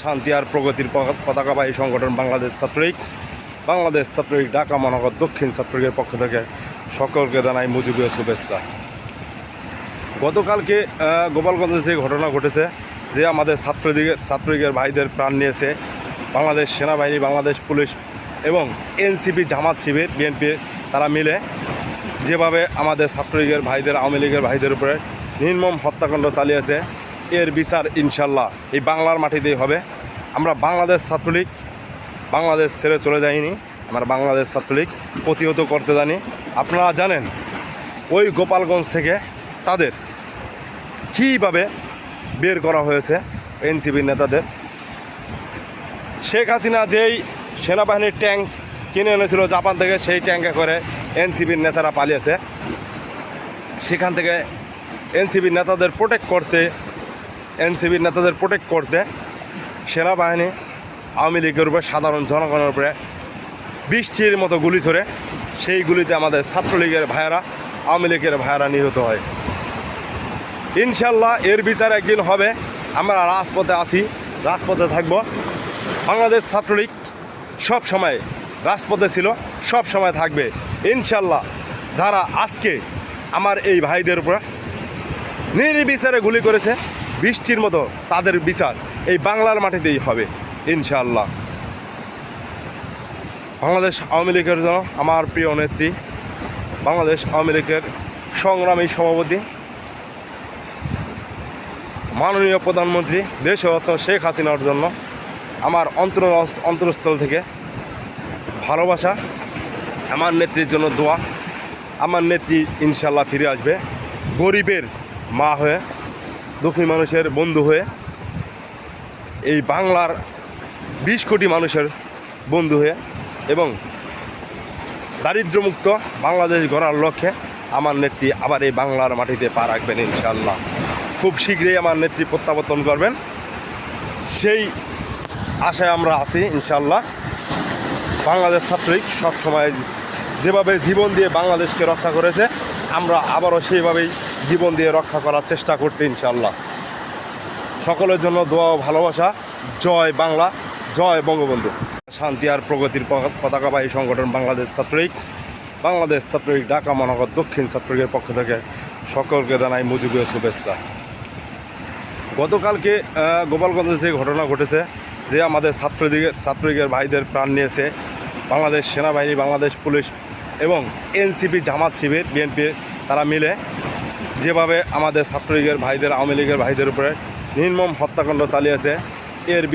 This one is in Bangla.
শান্তি আর প্রগতির পতাকাবাহী সংগঠন বাংলাদেশ ছাত্রলীগ ঢাকা মহানগর দক্ষিণ ছাত্রলীগের পক্ষ থেকে সকলকে জানাই মুজিবীয় শুভেচ্ছা। গতকালকে গোপালগঞ্জে যে ঘটনা ঘটেছে, যে আমাদের ছাত্রলীগের ভাইদের প্রাণ নিয়েছে বাংলাদেশ সেনাবাহিনী, বাংলাদেশ পুলিশ এবং এনসিপি, জামাত শিবির, বিএনপি তারা মিলে যেভাবে আমাদের ছাত্রলীগের ভাইদের, আওয়ামী লীগের ভাইদের উপরে নির্মম হত্যাকাণ্ড চালিয়েছে, এর বিচার ইনশাল্লাহ এই বাংলার মাটিতেই হবে। আমরা বাংলাদেশ ছাত্রলীগ বাংলাদেশ ছেড়ে চলে যাইনি, আমরা বাংলাদেশ ছাত্রলীগ প্রতিহত করতে জানি। আপনারা জানেন ওই গোপালগঞ্জ থেকে তাদের কীভাবে বের করা হয়েছে এনসিপির নেতাদের। শেখ হাসিনা যেই সেনাবাহিনীর ট্যাঙ্ক কিনে এনেছিল জাপান থেকে, সেই ট্যাঙ্কে করে এনসিপির নেতারা পালিয়েছে। সেখান থেকে এনসিপির নেতাদের প্রোটেক্ট করতে সেনাবাহিনী আওয়ামী লীগের উপরে, সাধারণ জনগণের উপরে বৃষ্টির মতো গুলি ছড়ে, সেই গুলিতে আমাদের ছাত্রলীগের ভাইয়েরা, আওয়ামী লীগের ভাইয়েরা নিহত হয়। ইনশাল্লাহ এর বিচার একদিন হবে। আমরা রাজপথে আছি, রাজপথে থাকব। বাংলাদেশ ছাত্রলীগ সব সময় রাজপথে ছিল, সব সময় থাকবে ইনশাল্লাহ। যারা আজকে আমার এই ভাইদের উপর নির্বিচারে গুলি করেছে বৃষ্টির মতো, তাদের বিচার এই বাংলার মাটিতেই হবে ইনশাআল্লাহ। বাংলাদেশ আওয়ামী লীগের জন্য আমার প্রিয় নেত্রী, বাংলাদেশ আওয়ামী লীগের সংগ্রামী সভাপতি, মাননীয় প্রধানমন্ত্রী দেশরত্ন শেখ হাসিনার জন্য আমার অন্তরস্থল থেকে ভালোবাসা, আমার নেত্রীর জন্য দোয়া। আমার নেত্রী ইনশাল্লাহ ফিরে আসবে গরিবের মা হয়ে, দুঃখী মানুষের বন্ধু হয়ে, এই বাংলার 20 কোটি মানুষের বন্ধু হয়ে এবং দারিদ্র্যমুক্ত বাংলাদেশ গড়ার লক্ষ্যে আমার নেত্রী আবার এই বাংলার মাটিতে পা রাখবেন ইনশাল্লাহ। খুব শীঘ্রই আমার নেত্রী প্রত্যাবর্তন করবেন, সেই আশায় আমরা আছি ইনশাল্লাহ। বাংলাদেশ ছাত্রলীগ সবসময় যেভাবে জীবন দিয়ে বাংলাদেশকে রক্ষা করেছে, আমরা আবারও সেইভাবেই জীবন দিয়ে রক্ষা করার চেষ্টা করছি ইনশাল্লাহ। সকলের জন্য দোয়া ও ভালোবাসা। জয় বাংলা, জয় বঙ্গবন্ধু। শান্তি আর প্রগতির পতাকাবাহী সংগঠন বাংলাদেশ ছাত্রলীগ ঢাকা মহানগর দক্ষিণ ছাত্রলীগের পক্ষ থেকে সকলকে জানাই মুজিবীয় শুভেচ্ছা। গতকালকে গোপালগঞ্জে যে ঘটনা ঘটেছে, যে আমাদের ছাত্রলীগের ভাইদের প্রাণ নিয়েছে বাংলাদেশ সেনাবাহিনী, বাংলাদেশ পুলিশ এবং এনসিপি, জামাত শিবির, বিএনপি তারা মিলে যেভাবে আমাদের ছাত্রলীগের ভাইদের, আওয়ামী লীগের ভাইদের উপরে নির্মম হত্যাকাণ্ড চালিয়েছে, এর